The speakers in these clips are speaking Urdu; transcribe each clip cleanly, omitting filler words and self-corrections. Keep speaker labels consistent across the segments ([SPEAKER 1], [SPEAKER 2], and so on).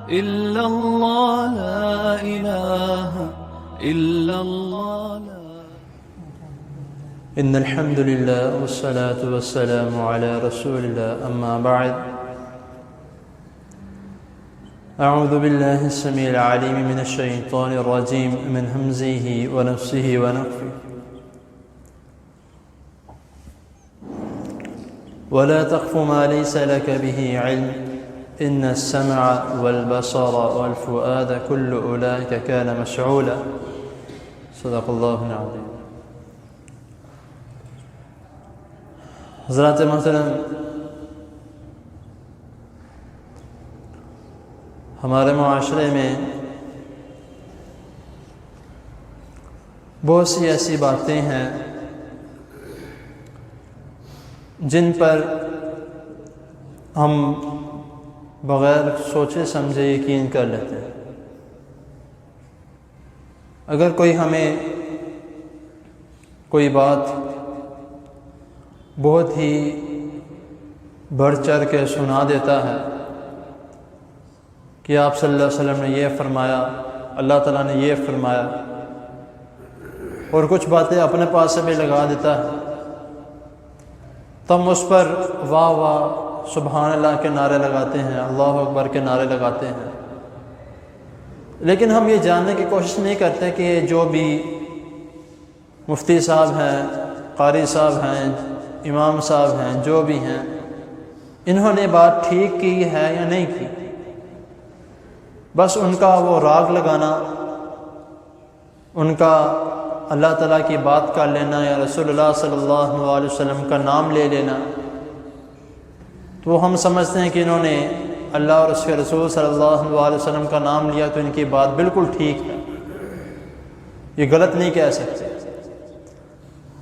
[SPEAKER 1] إلا الله لا إله إلا الله
[SPEAKER 2] إن الحمد لله والصلاة والسلام على رسول الله أما بعد أعوذ بالله السميع العليم من الشيطان الرجيم من همزه ونفسه ونفخه ولا تقف ما ليس لك به علم إن السمع والبصر والفؤاد كل أولئك كان مسعولا صدق الله العظيم. حضرات محترم، ہمارے معاشرے میں بہت سی ایسی باتیں ہیں جن پر ہم بغیر سوچے سمجھے یقین کر لیتے ہیں۔ اگر کوئی ہمیں کوئی بات بہت ہی بڑھ چڑھ کے سنا دیتا ہے کہ آپ صلی اللہ علیہ وسلم نے یہ فرمایا، اللہ تعالیٰ نے یہ فرمایا، اور کچھ باتیں اپنے پاس سے بھی لگا دیتا ہے، تم اس پر واہ واہ سبحان اللہ کے نعرے لگاتے ہیں، اللہ اکبر کے نعرے لگاتے ہیں، لیکن ہم یہ جاننے کی کوشش نہیں کرتے کہ جو بھی مفتی صاحب ہیں، قاری صاحب ہیں، امام صاحب ہیں، جو بھی ہیں، انہوں نے بات ٹھیک کی ہے یا نہیں کی۔ بس ان کا وہ راگ لگانا، ان کا اللہ تعالیٰ کی بات کر لینا یا رسول اللہ صلی اللہ علیہ وسلم کا نام لے لینا، تو ہم سمجھتے ہیں کہ انہوں نے اللہ اور اس کے رسول صلی اللہ علیہ وسلم کا نام لیا تو ان کی بات بالکل ٹھیک ہے، یہ غلط نہیں کہہ سکتے۔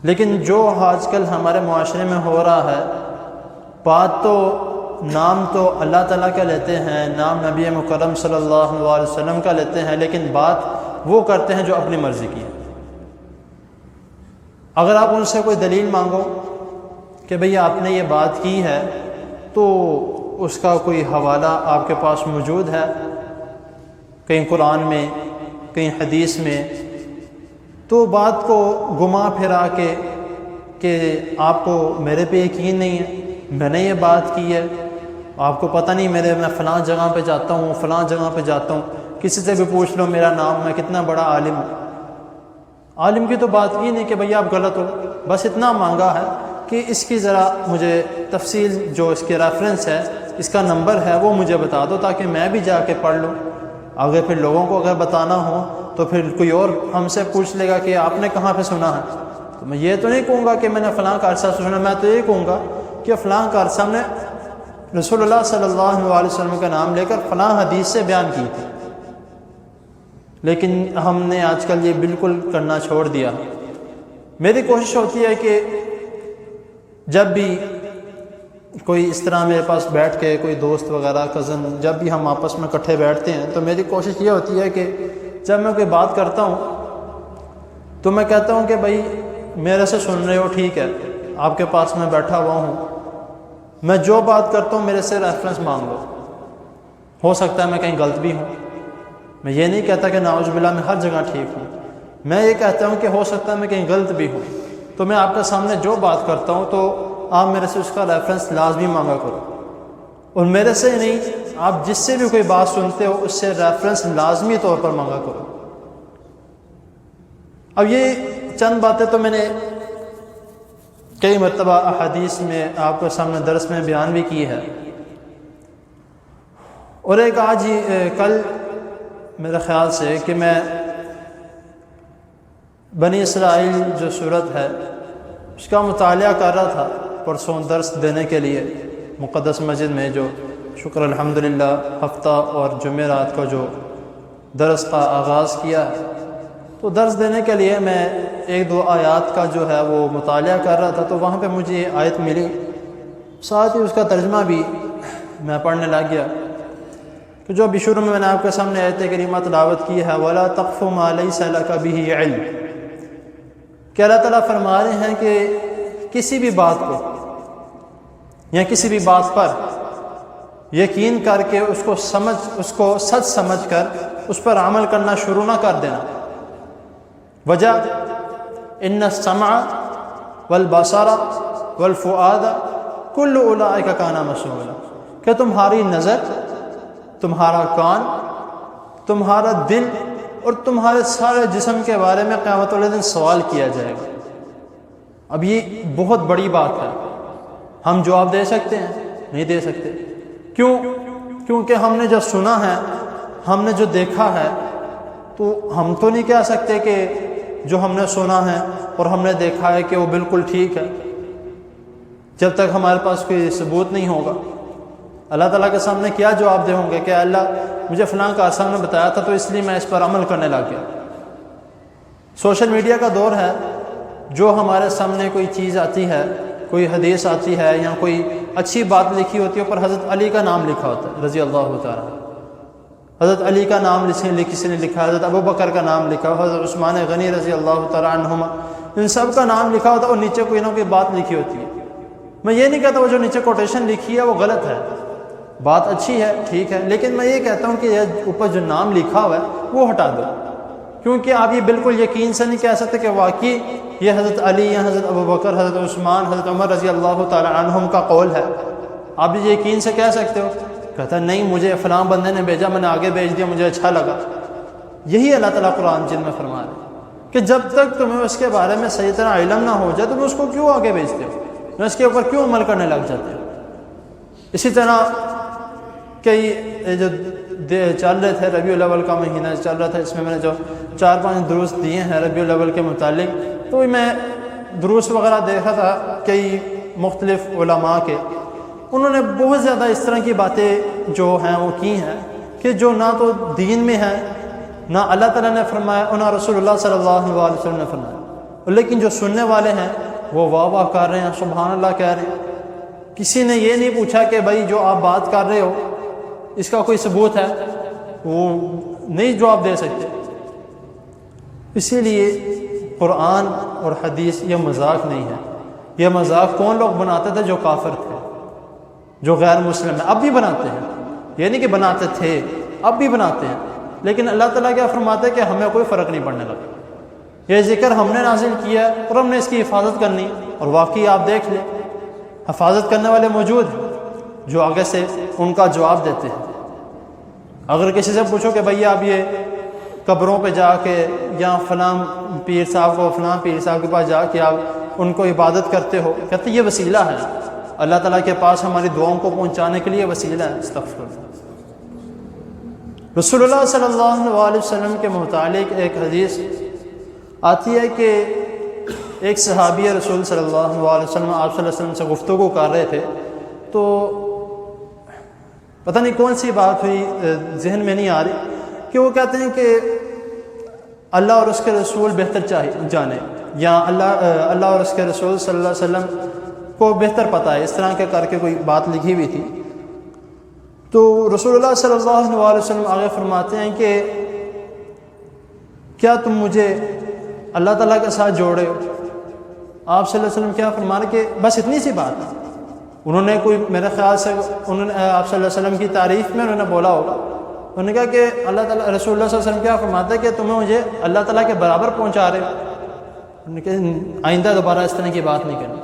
[SPEAKER 2] لیکن جو آج کل ہمارے معاشرے میں ہو رہا ہے، بات تو نام تو اللہ تعالیٰ کا لیتے ہیں، نام نبی مکرم صلی اللہ علیہ وسلم کا لیتے ہیں، لیکن بات وہ کرتے ہیں جو اپنی مرضی کی ہے۔ اگر آپ ان سے کوئی دلیل مانگو کہ بھئی آپ نے یہ بات کی ہے تو اس کا کوئی حوالہ آپ کے پاس موجود ہے کہیں قرآن میں، کہیں حدیث میں، تو بات کو گما پھرا کے کہ آپ کو میرے پہ یقین نہیں ہے، میں نے یہ بات کی ہے، آپ کو پتہ نہیں میں فلاں جگہ پہ جاتا ہوں، فلاں جگہ پہ جاتا ہوں، کسی سے بھی پوچھ لو میرا نام، میں کتنا بڑا عالم ہوں۔ عالم کی تو بات کی نہیں کہ بھئی آپ غلط ہو، بس اتنا مانگا ہے کہ اس کی ذرا مجھے تفصیل، جو اس کے ریفرنس ہے، اس کا نمبر ہے، وہ مجھے بتا دو تاکہ میں بھی جا کے پڑھ لوں۔ آگے پھر لوگوں کو اگر بتانا ہو تو پھر کوئی اور ہم سے پوچھ لے گا کہ آپ نے کہاں پہ سنا ہے، تو میں یہ تو نہیں کہوں گا کہ میں نے فلاں قاری صاحب سے سنا، میں تو یہ کہوں گا کہ فلاں قاری صاحب نے رسول اللہ صلی اللہ علیہ وسلم کا نام لے کر فلاں حدیث سے بیان کی تھی۔ لیکن ہم نے آج کل یہ بالکل کرنا چھوڑ دیا۔ میری کوشش ہوتی ہے کہ جب بھی کوئی اس طرح میرے پاس بیٹھ کے کوئی دوست وغیرہ، کزن، جب بھی ہم آپس میں اکٹھے بیٹھتے ہیں تو میری کوشش یہ ہوتی ہے کہ جب میں کوئی بات کرتا ہوں تو میں کہتا ہوں کہ بھائی میرے سے سن رہے ہو، ٹھیک ہے، آپ کے پاس میں بیٹھا ہوا ہوں، میں جو بات کرتا ہوں میرے سے ریفرنس مانگ لو، ہو سکتا ہے میں کہیں غلط بھی ہوں، میں یہ نہیں کہتا کہ نعوذ باللہ میں ہر جگہ ٹھیک ہوں، میں یہ کہتا ہوں کہ ہو سکتا ہے میں کہیں غلط بھی ہوں، تو میں آپ کے سامنے جو بات کرتا ہوں تو آپ میرے سے اس کا ریفرنس لازمی مانگا کرو، اور میرے سے نہیں، آپ جس سے بھی کوئی بات سنتے ہو اس سے ریفرنس لازمی طور پر مانگا کرو۔ اب یہ چند باتیں تو میں نے کئی مرتبہ احادیث میں آپ کے سامنے درس میں بیان بھی کی ہے، اور ایک آج ہی کل میرے خیال سے کہ میں بنی اسرائیل جو سورت ہے اس کا مطالعہ کر رہا تھا پرسوں درس دینے کے لیے مقدس مسجد میں، جو شکر الحمدللہ ہفتہ اور جمعرات کو جو درس کا آغاز کیا ہے، تو درس دینے کے لیے میں ایک دو آیات کا جو ہے وہ مطالعہ کر رہا تھا، تو وہاں پہ مجھے یہ آیت ملی، ساتھ ہی اس کا ترجمہ بھی میں پڑھنے لگ گیا، کہ جو ابھی شروع میں نے آپ کے سامنے آیت کریمہ تلاوت کی ہے، وَلَا تَقْفُ مَا لَيْسَ لَكَ بِهِ عِلْمٌ، کہ اللہ تعالیٰ فرما رہے ہیں کہ کسی بھی بات کو یا کسی بھی بات پر یقین کر کے اس کو سچ سمجھ کر اس پر عمل کرنا شروع نہ کر دینا۔ وجہ ان السمع والبصر والفؤاد کل اولئک کان مسئولا، کہ تمہاری نظر، تمہارا کان، تمہارا دل اور تمہارے سارے جسم کے بارے میں قیامت والے دن سوال کیا جائے گا۔ اب یہ بہت بڑی بات ہے، ہم جواب دے سکتے ہیں؟ نہیں دے سکتے۔ کیوں؟ کیونکہ ہم نے جو سنا ہے، ہم نے جو دیکھا ہے، تو ہم تو نہیں کہہ سکتے کہ جو ہم نے سنا ہے اور ہم نے دیکھا ہے کہ وہ بالکل ٹھیک ہے، جب تک ہمارے پاس کوئی ثبوت نہیں ہوگا۔ اللہ تعالیٰ کے سامنے کیا جواب دے ہوں گے کہ اللہ مجھے فلاں کا آسان نے بتایا تھا تو اس لیے میں اس پر عمل کرنے لگ گیا۔ سوشل میڈیا کا دور ہے، جو ہمارے سامنے کوئی چیز آتی ہے، کوئی حدیث آتی ہے یا کوئی اچھی بات لکھی ہوتی ہے، اوپر حضرت علی کا نام لکھا ہوتا ہے رضی اللہ تعالیٰ۔ حضرت علی کا نام کسی نے لکھا، حضرت ابو بکر کا نام لکھا، حضرت عثمان غنی رضی اللہ تعالیٰ عنہما، ان سب کا نام لکھا ہوتا ہے اور نیچے کوئی نہ کوئی بات لکھی ہوتی ہے۔ میں یہ نہیں کہتا وہ جو نیچے کوٹیشن لکھی ہے وہ غلط ہے، بات اچھی ہے، ٹھیک ہے، لیکن میں یہ کہتا ہوں کہ یہ اوپر جو نام لکھا ہوا ہے وہ ہٹا دو، کیونکہ آپ یہ بالکل یقین سے نہیں کہہ سکتے کہ واقعی یہ حضرت علی یا حضرت ابو بکر، حضرت عثمان، حضرت عمر رضی اللہ تعالیٰ عنہم کا قول ہے۔ آپ یہ یقین سے کہہ سکتے ہو؟ کہتا ہے نہیں، مجھے فلاں بندے نے بھیجا، میں نے آگے بھیج دیا، مجھے اچھا لگا۔ یہی اللہ تعالیٰ قرآن جن میں فرما رہے ہیں کہ جب تک تمہیں اس کے بارے میں صحیح طرح علم نہ ہو جائے تم اس کو کیوں آگے بھیجتے ہو، اس کے اوپر کیوں عمل کرنے لگ جاتے ہو۔ اسی طرح کئی جو چل رہے تھے، ربیع الاول کا مہینہ چل رہا تھا، اس میں میں نے جو 4-5 دروس دیے ہیں ربیع الاول کے متعلق، تو میں دروس وغیرہ دیکھ رہا تھا کئی مختلف علماء کے، انہوں نے بہت زیادہ اس طرح کی باتیں جو ہیں وہ کی ہیں کہ جو نہ تو دین میں ہیں، نہ اللہ تعالیٰ نے فرمایا اور نہ رسول اللہ صلی اللہ علیہ وسلم نے فرمایا، لیکن جو سننے والے ہیں وہ واہ واہ کر رہے ہیں، سبحان اللہ کہہ رہے ہیں۔ کسی نے یہ نہیں پوچھا کہ بھائی جو آپ بات کر رہے ہو اس کا کوئی ثبوت ہے، وہ نہیں جواب دے سکتے۔ اسی لیے قرآن اور حدیث یہ مذاق نہیں ہے۔ یہ مذاق کون لوگ بناتے تھے؟ جو کافر تھے، جو غیر مسلم ہیں، اب بھی بناتے ہیں، یہ نہیں کہ بناتے تھے، اب بھی بناتے ہیں، لیکن اللہ تعالیٰ کیا فرماتے ہیں کہ ہمیں کوئی فرق نہیں پڑنے لگا۔ یہ ذکر ہم نے نازل کیا ہے اور ہم نے اس کی حفاظت کرنی، اور واقعی آپ دیکھ لیں حفاظت کرنے والے موجود ہیں جو آگے سے ان کا جواب دیتے ہیں۔ اگر کسی سے پوچھو کہ بھئی آپ یہ قبروں پہ جا کے یا فلاں پیر صاحب کو فلاں پیر صاحب کے پاس جا کے آپ ان کو عبادت کرتے ہو، کہتے یہ وسیلہ ہے، اللہ تعالیٰ کے پاس ہماری دعاؤں کو پہنچانے کے لیے وسیلہ ہے۔ استغفر اللہ۔ رسول اللہ صلی اللہ علیہ وسلم کے متعلق ایک حدیث آتی ہے کہ ایک صحابی رسول صلی اللہ علیہ وسلم آپ صلی اللہ علیہ وسلم سے گفتگو کر رہے تھے، تو پتہ نہیں کون سی بات ہوئی، ذہن میں نہیں آ رہی، کہ وہ کہتے ہیں کہ اللہ اور اس کے رسول بہتر جانے، یا اللہ اور اس کے رسول صلی اللہ علیہ وسلم کو بہتر پتہ ہے، اس طرح کے کر کے کوئی بات لکھی ہوئی تھی۔ تو رسول اللہ صلی اللہ علیہ وسلم آگے فرماتے ہیں کہ کیا تم مجھے اللہ تعالیٰ کے ساتھ جوڑے ہو؟ آپ صلی اللہ علیہ وسلم کیا فرما رہے کہ بس اتنی سی بات ہے۔ انہوں نے کوئی میرے خیال سے انہوں نے آپ صلی اللہ علیہ وسلم کی تعریف میں انہوں نے بولا ہوگا، انہوں نے کہا کہ اللہ تعالیٰ رسول اللہ صلی اللہ علیہ وسلم کیا فرماتا ہے کہ تمہیں مجھے اللہ تعالیٰ کے برابر پہنچا رہے ہو، انہوں نے کہا آئندہ دوبارہ اس طرح کی بات نہیں کرنی۔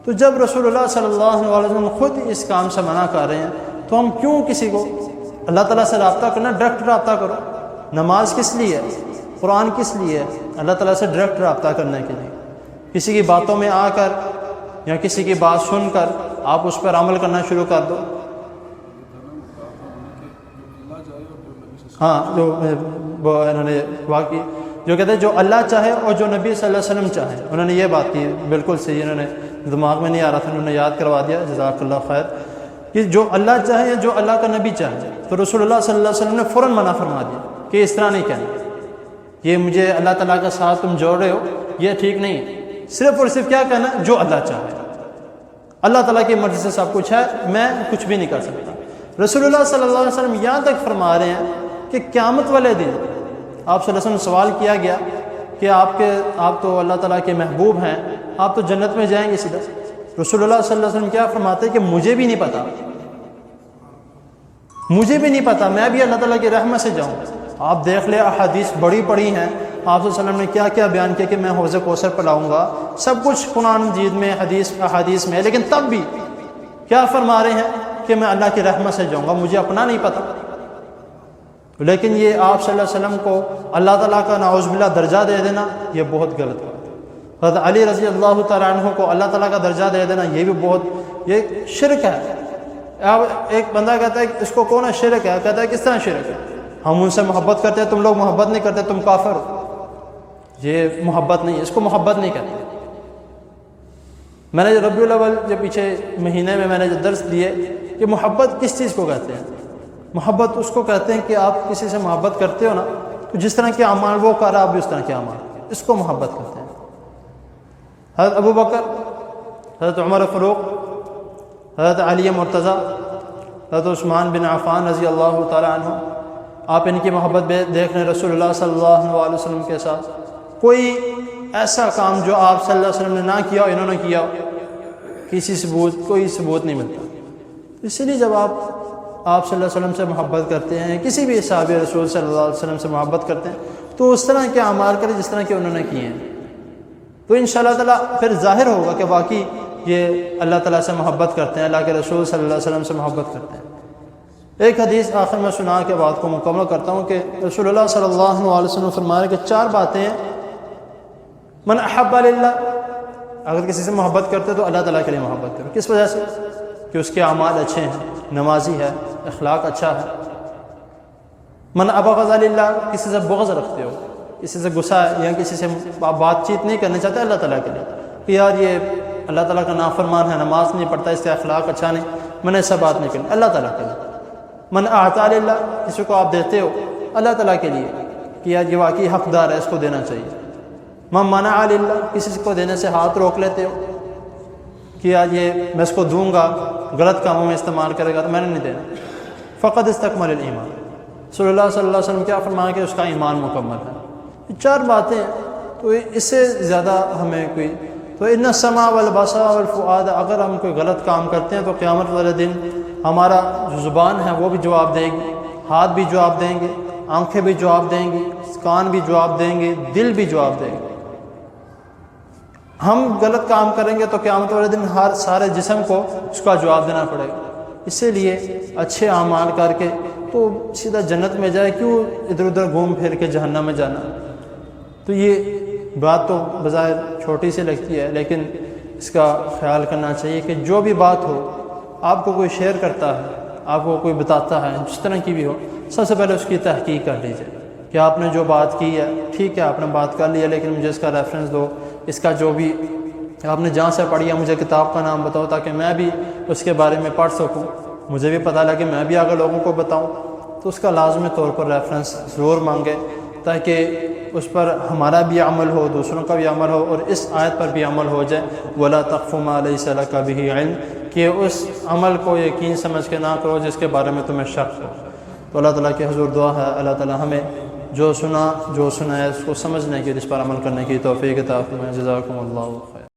[SPEAKER 2] تو جب رسول اللہ صلی اللہ علیہ وسلم خود اس کام سے منع کر رہے ہیں تو ہم کیوں کسی کو اللہ تعالیٰ سے رابطہ کرنا؟ ڈائریکٹ رابطہ کرو۔ نماز کس لیے ہے؟ قرآن کس لیے ہے؟ اللہ تعالیٰ سے ڈائریکٹ رابطہ کرنے کے لیے۔ کسی کی باتوں میں آ کر یا کسی کی بات سن کر آپ اس پر عمل کرنا شروع کر دو۔ ہاں، جو انہوں نے واقعی جو کہتے ہیں جو اللہ چاہے اور جو نبی صلی اللہ علیہ وسلم چاہے، انہوں نے یہ بات کی، بالکل صحیح، انہوں نے دماغ میں نہیں آ رہا تھا، انہوں نے یاد کروا دیا، جزاک اللہ خیر، کہ جو اللہ چاہے یا جو اللہ کا نبی چاہے۔ تو رسول اللہ صلی اللہ علیہ وسلم نے فوراً منع فرما دیا کہ اس طرح نہیں کہنا، یہ مجھے اللہ تعالیٰ کے ساتھ تم جوڑ رہے ہو، یہ ٹھیک نہیں ہے۔ صرف اور صرف کیا کہنا؟ جو اللہ چاہے۔ اللہ تعالیٰ کی مرضی سے سب کچھ ہے، میں کچھ بھی نہیں کر سکتا۔ رسول اللہ صلی اللہ علیہ وسلم یہاں تک فرما رہے ہیں کہ قیامت والے دن آپ صلی اللہ علیہ وسلم سوال کیا گیا کہ آپ تو اللہ تعالیٰ کے محبوب ہیں، آپ تو جنت میں جائیں گے سیدھا۔ رسول اللہ صلی اللہ علیہ وسلم کیا فرماتے ہیں کہ مجھے بھی نہیں پتا، مجھے بھی نہیں پتہ، میں بھی اللہ تعالیٰ کی رحمت سے جاؤں۔ آپ دیکھ لیں احادیث بڑی پڑی ہیں، آپ صلی اللہ علیہ وسلم نے کیا کیا بیان کیا کہ میں حوض کوثر پلاؤں گا، سب کچھ قرآن مجید میں احادیث میں، لیکن تب بھی کیا فرما رہے ہیں کہ میں اللہ کی رحمت سے جاؤں گا، مجھے اپنا نہیں پتہ۔ لیکن یہ آپ صلی اللہ علیہ وسلم کو اللہ تعالیٰ کا نعوذ باللہ درجہ دے دینا، یہ بہت غلط بات ہے۔ حضرت علی رضی اللہ تعالیٰ عنہ کو اللہ تعالیٰ کا درجہ دے دینا، یہ بھی بہت، یہ شرک ہے۔ اب ایک بندہ کہتا ہے اس کو کون ہے شرک ہے، کہتا ہے کس طرح شرک ہے، ہم ان سے محبت کرتے ہیں، تم لوگ محبت نہیں کرتے، تم کافر ہو۔ یہ محبت نہیں ہے، اس کو محبت نہیں کہتے۔ میں نے جو ربیع الاول جو پیچھے مہینے میں نے جو درس دیے کہ محبت کس چیز کو کہتے ہیں، محبت اس کو کہتے ہیں کہ آپ کسی سے محبت کرتے ہو نا، تو جس طرح کے اعمال وہ کر رہا آپ بھی اس طرح کے اعمال، اس کو محبت کہتے ہیں۔ حضرت ابو بکر، حضرت عمر فاروق، حضرت علی مرتضیٰ، حضرت عثمان بن عفان رضی اللہ تعالیٰ عنہ، آپ ان کی محبت دیکھ رہے ہیں رسول اللہ صلی اللہ علیہ وسلم کے ساتھ۔ کوئی ایسا کام جو آپ صلی اللہ علیہ وسلم نے نہ کیا ہو، انہوں نے کیا ہو، کوئی ثبوت نہیں ملتا۔ اسی لیے جب آپ صلی اللہ علیہ وسلم سے محبت کرتے ہیں، کسی بھی صحابہ رسول صلی اللہ علیہ وسلم سے محبت کرتے ہیں، تو اس طرح کے اعمال کریں جس طرح کے انہوں نے کیے ہیں، تو انشاءاللہ تعالیٰ پھر ظاہر ہوگا کہ واقعی یہ اللہ تعالیٰ سے محبت کرتے ہیں، اللہ کے رسول صلی اللہ علیہ وسلم سے محبت کرتے ہیں۔ ایک حدیث آخر میں سنا کے بات کو مکمل کرتا ہوں کہ رسول اللہ صلی اللہ علیہ وسلم فرمایا کہ 4 باتیں ہیں، من احب للہ، اگر کسی سے محبت کرتے تو اللہ تعالیٰ کے لیے محبت کرو۔ کس وجہ سے؟ کہ اس کے اعمال اچھے ہیں، نمازی ہے، اخلاق اچھا ہے۔ من ابغض للہ، کسی سے بغض رکھتے ہو، کسی سے غصہ ہے یا کسی سے بات چیت نہیں کرنا چاہتے اللہ تعالیٰ کے لیے کہ یار یہ اللہ تعالیٰ کا نافرمان ہے، نماز نہیں پڑھتا، اس کا اخلاق اچھا نہیں، میں نے ایسا بات نہیں کرنی اللہ تعالیٰ کے لیے۔ من اعطا للہ، کسی کو آپ دیتے ہو اللہ تعالیٰ کے لیے کہ یار یہ واقعی حقدار ہے، اس کو دینا چاہیے۔ من منع للہ، کسی کو دینے سے ہاتھ روک لیتے ہو کہ یار یہ میں اس کو دوں گا، غلط کاموں میں استعمال کرے گا تو میں نے نہیں دینا۔ فقد استکمل الایمان، صلی اللہ علیہ وسلم کیا فرمایا کہ اس کا ایمان مکمل ہے۔ یہ 4 باتیں ہیں، تو اس سے زیادہ ہمیں کوئی، تو ان السمع والبصر والفؤاد، اگر ہم کوئی غلط کام کرتے ہیں تو قیامت والے دن ہمارا جو زبان ہے وہ بھی جواب دے گی، ہاتھ بھی جواب دیں گے، آنکھیں بھی جواب دیں گی، کان بھی جواب دیں گے، دل بھی جواب دیں گے۔ ہم غلط کام کریں گے تو قیامت والے دن ہر سارے جسم کو اس کا جواب دینا پڑے گا۔ اسی لیے اچھے اعمال کر کے تو سیدھا جنت میں جائے، کیوں ادھر ادھر گھوم پھر کے جہنم میں جانا۔ تو یہ بات تو بظاہر چھوٹی سی لگتی ہے، لیکن اس کا خیال کرنا چاہیے کہ جو بھی بات ہو، آپ کو کوئی شیئر کرتا ہے، آپ کو کوئی بتاتا ہے، جس طرح کی بھی ہو، سب سے پہلے اس کی تحقیق کر لیجیے کہ آپ نے جو بات کی ہے ٹھیک ہے، آپ نے بات کر لی ہے، لیکن مجھے اس کا ریفرنس دو، اس کا جو بھی آپ نے جہاں سے پڑھی ہے مجھے کتاب کا نام بتاؤ، تاکہ میں بھی اس کے بارے میں پڑھ سکوں، مجھے بھی پتہ لگے، میں بھی اگر لوگوں کو بتاؤں تو اس کا لازمی طور پر ریفرنس ضرور مانگے، تاکہ اس پر ہمارا بھی عمل ہو، دوسروں کا بھی عمل ہو، اور اس آیت پر بھی عمل ہو جائے، وَلَا تَقْفُ مَا لَيْسَ لَكَ بِهِ عِلْمٌ، کہ اس عمل کو یقین سمجھ کے نہ کرو جس کے بارے میں تمہیں شک ہو۔ تو اللہ تعالیٰ کی حضور دعا ہے اللہ تعالیٰ ہمیں جو سنا ہے اس کو سمجھنے کی، اس پر عمل کرنے کی توفیق عطا فرمائے۔ جزاکم اللہ خیر۔